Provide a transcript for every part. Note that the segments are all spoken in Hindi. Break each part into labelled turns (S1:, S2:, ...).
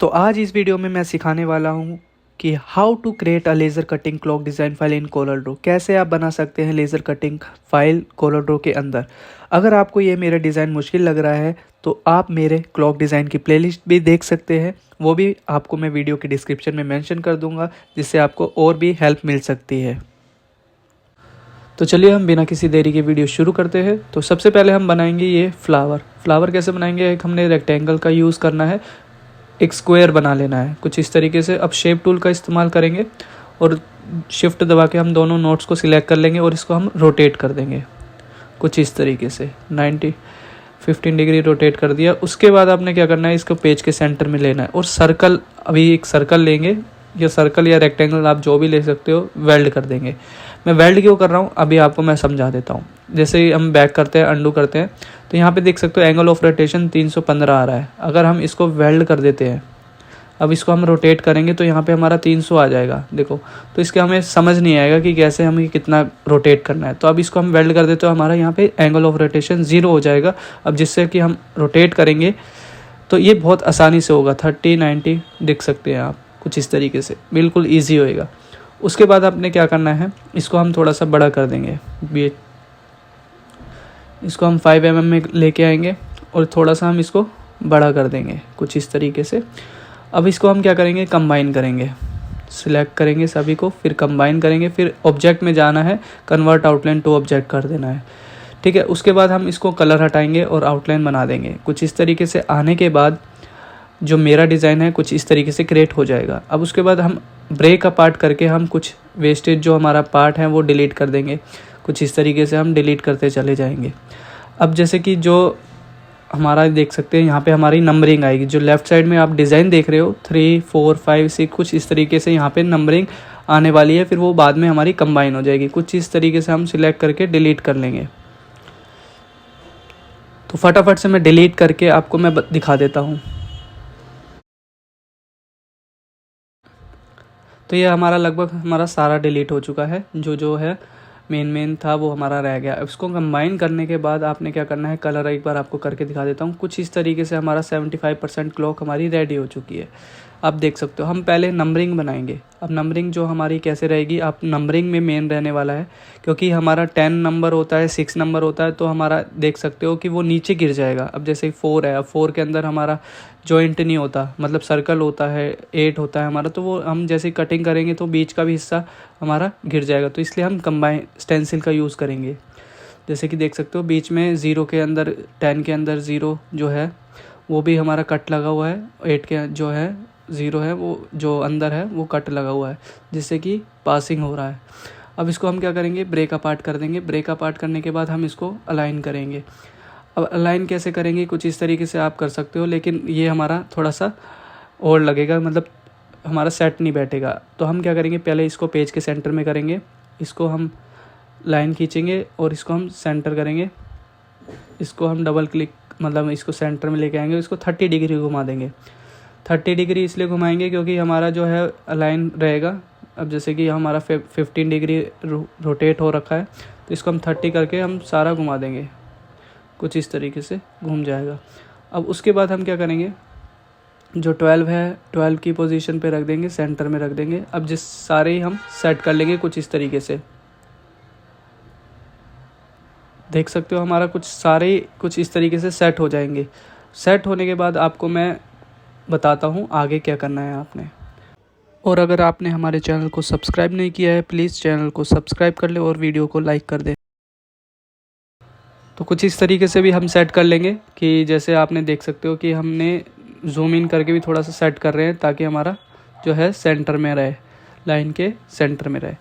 S1: तो आज इस वीडियो में मैं सिखाने वाला हूँ कि how to create a laser cutting clock design file in Corel Draw. कैसे आप बना सकते हैं laser cutting file Corel Draw के अंदर। अगर आपको ये मेरा डिज़ाइन मुश्किल लग रहा है तो आप मेरे क्लॉक डिज़ाइन की प्लेलिस्ट भी देख सकते हैं, वो भी आपको मैं वीडियो के डिस्क्रिप्शन में मेंशन कर दूंगा, जिससे आपको और भी हेल्प मिल सकती है। तो चलिए हम बिना किसी देरी के वीडियो शुरू करते हैं। तो सबसे पहले हम बनाएंगे ये फ्लावर कैसे बनाएंगे। एक हमने रेक्टेंगल का यूज़ करना है, एक स्क्वायर बना लेना है कुछ इस तरीके से। अब शेप टूल का इस्तेमाल करेंगे और शिफ्ट दबा के हम दोनों नोट्स को सिलेक्ट कर लेंगे और इसको हम रोटेट कर देंगे कुछ इस तरीके से 15 डिग्री रोटेट कर दिया। उसके बाद आपने क्या करना है, इसको पेज के सेंटर में लेना है और सर्कल, अभी एक सर्कल लेंगे या सर्कल या रेक्टेंगल आप जो भी ले सकते हो, वेल्ड कर देंगे। मैं वेल्ड क्यों कर रहा हूँ अभी आपको मैं समझा देता हूँ। जैसे ही हम बैक करते हैं, अंडू करते हैं, तो यहाँ पे देख सकते हो एंगल ऑफ रोटेशन 315 आ रहा है। अगर हम इसको वेल्ड कर देते हैं, अब इसको हम रोटेट करेंगे तो यहाँ पे हमारा 300 आ जाएगा, देखो। तो इसके हमें समझ नहीं आएगा कि कैसे हमें कितना रोटेट करना है। तो अब इसको हम वेल्ड कर देते तो हमारा यहाँ पे एंगल ऑफ रोटेशन 0 हो जाएगा। अब जिससे कि हम रोटेट करेंगे तो ये बहुत आसानी से होगा। 30 90 देख सकते हैं आप, कुछ इस तरीके से बिल्कुल ईजी होएगा। उसके बाद आपने क्या करना है, इसको हम थोड़ा सा बड़ा कर देंगे। इसको हम 5 mm में लेके आएंगे और थोड़ा सा हम इसको बड़ा कर देंगे कुछ इस तरीके से। अब इसको हम क्या करेंगे, कंबाइन करेंगे। सिलेक्ट करेंगे सभी को, फिर कंबाइन करेंगे, फिर ऑब्जेक्ट में जाना है, कन्वर्ट आउटलाइन टू ऑब्जेक्ट कर देना है, ठीक है। उसके बाद हम इसको कलर हटाएंगे और आउटलाइन बना देंगे कुछ इस तरीके से। आने के बाद जो मेरा डिज़ाइन है कुछ इस तरीके से क्रिएट हो जाएगा। अब उसके बाद हम ब्रेक अपार्ट करके हम कुछ वेस्टेज जो हमारा पार्ट है वो डिलीट कर देंगे कुछ इस तरीके से। हम डिलीट करते चले जाएंगे। अब जैसे कि जो हमारा देख सकते हैं यहाँ पे हमारी नंबरिंग आएगी। जो लेफ़्ट साइड में आप डिज़ाइन देख रहे हो 3 4 5 6 कुछ इस तरीके से यहाँ पे नंबरिंग आने वाली है। फिर वो बाद में हमारी कंबाइन हो जाएगी कुछ इस तरीके से। हम सिलेक्ट करके डिलीट कर लेंगे। तो फटाफट से मैं डिलीट करके आपको मैं दिखा देता हूँ। तो ये हमारा लगभग हमारा सारा डिलीट हो चुका है। जो है मेन था वो हमारा रह गया। अब इसको कंबाइन करने के बाद आपने क्या करना है, कलर एक बार आपको करके दिखा देता हूँ। कुछ इस तरीके से हमारा 75% क्लॉक हमारी रेडी हो चुकी है। आप देख सकते हो। हम पहले नंबरिंग बनाएंगे। अब नंबरिंग जो हमारी कैसे रहेगी, आप नंबरिंग में मेन रहने वाला है, क्योंकि हमारा 10 नंबर होता है, 6 नंबर होता है, तो हमारा देख सकते हो कि वो नीचे गिर जाएगा। अब जैसे 4 है, अब 4 के अंदर हमारा जॉइंट नहीं होता, मतलब सर्कल होता है, 8 होता है हमारा, तो वो हम जैसे कटिंग करेंगे तो बीच का भी हिस्सा हमारा गिर जाएगा। तो इसलिए हम कंबाइन स्टेंसिल का यूज़ करेंगे। जैसे कि देख सकते हो बीच में 0 के अंदर, 10 के अंदर 0 जो है वो भी हमारा कट लगा हुआ है। 8 के जो है 0 है वो जो अंदर है वो कट लगा हुआ है, जिससे कि पासिंग हो रहा है। अब इसको हम क्या करेंगे, ब्रेक अपार्ट कर देंगे। ब्रेक अपार्ट करने के बाद हम इसको अलाइन करेंगे। अब अलाइन कैसे करेंगे, कुछ इस तरीके से आप कर सकते हो, लेकिन ये हमारा थोड़ा सा और लगेगा, मतलब हमारा सेट नहीं बैठेगा। तो हम क्या करेंगे, पहले इसको पेज के सेंटर में करेंगे। इसको हम लाइन खींचेंगे और इसको हम सेंटर करेंगे। इसको हम डबल क्लिक, मतलब इसको सेंटर में लेके आएंगे। इसको 30 डिग्री घुमा देंगे। 30 डिग्री इसलिए घुमाएंगे क्योंकि हमारा जो है अलाइन रहेगा। अब जैसे कि हमारा 15 डिग्री रोटेट हो रखा है, तो इसको हम 30 करके हम सारा घुमा देंगे कुछ इस तरीके से, घूम जाएगा। अब उसके बाद हम क्या करेंगे, जो 12 है 12 की पोजीशन पे रख देंगे, सेंटर में रख देंगे। अब जिस सारे ही हम सेट कर लेंगे कुछ इस तरीके से। देख सकते हो हमारा कुछ सारे कुछ इस तरीके से सेट हो जाएंगे। सेट होने के बाद आपको मैं बताता हूँ आगे क्या करना है आपने। और अगर आपने हमारे चैनल को सब्सक्राइब नहीं किया है, प्लीज़ चैनल को सब्सक्राइब कर ले और वीडियो को लाइक कर दें। तो कुछ इस तरीके से भी हम सेट कर लेंगे कि जैसे आपने देख सकते हो कि हमने जूम इन करके भी थोड़ा सा सेट कर रहे हैं, ताकि हमारा जो है सेंटर में रहे, लाइन के सेंटर में रहे।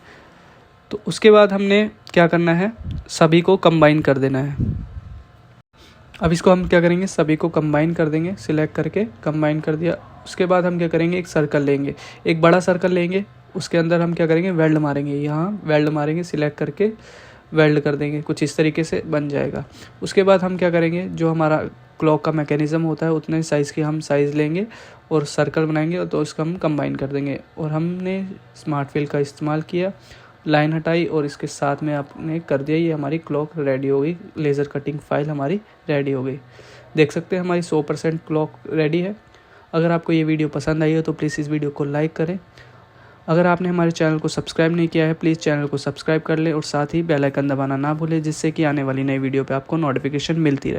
S1: तो उसके बाद हमने क्या करना है, सभी को कंबाइन कर देना है। अब इसको हम क्या करेंगे, सभी को कंबाइन कर देंगे। सिलेक्ट करके कंबाइन कर दिया। उसके बाद हम क्या करेंगे, एक सर्कल लेंगे, एक बड़ा सर्कल लेंगे। उसके अंदर हम क्या करेंगे, वेल्ड मारेंगे। यहाँ वेल्ड मारेंगे, सिलेक्ट करके वेल्ड कर देंगे, कुछ इस तरीके से बन जाएगा। उसके बाद हम क्या करेंगे, जो हमारा क्लॉक का मैकेनिज़्म होता है उतने साइज़ की हम साइज़ लेंगे और सर्कल बनाएंगे, तो उसको हम कंबाइन कर देंगे। और हमने स्मार्ट फिल का इस्तेमाल किया, लाइन हटाई और इसके साथ में आपने कर दिया। ये हमारी क्लॉक रेडी हो गई, लेज़र कटिंग फाइल हमारी रेडी हो गई। देख सकते हैं हमारी 100% क्लॉक रेडी है। अगर आपको ये वीडियो पसंद आई हो तो प्लीज़ इस वीडियो को लाइक करें। अगर आपने हमारे चैनल को सब्सक्राइब नहीं किया है प्लीज़ चैनल को सब्सक्राइब कर लें और साथ ही बेल आइकन दबाना ना भूलें, जिससे कि आने वाली नई वीडियो पे आपको नोटिफिकेशन मिलती रहे।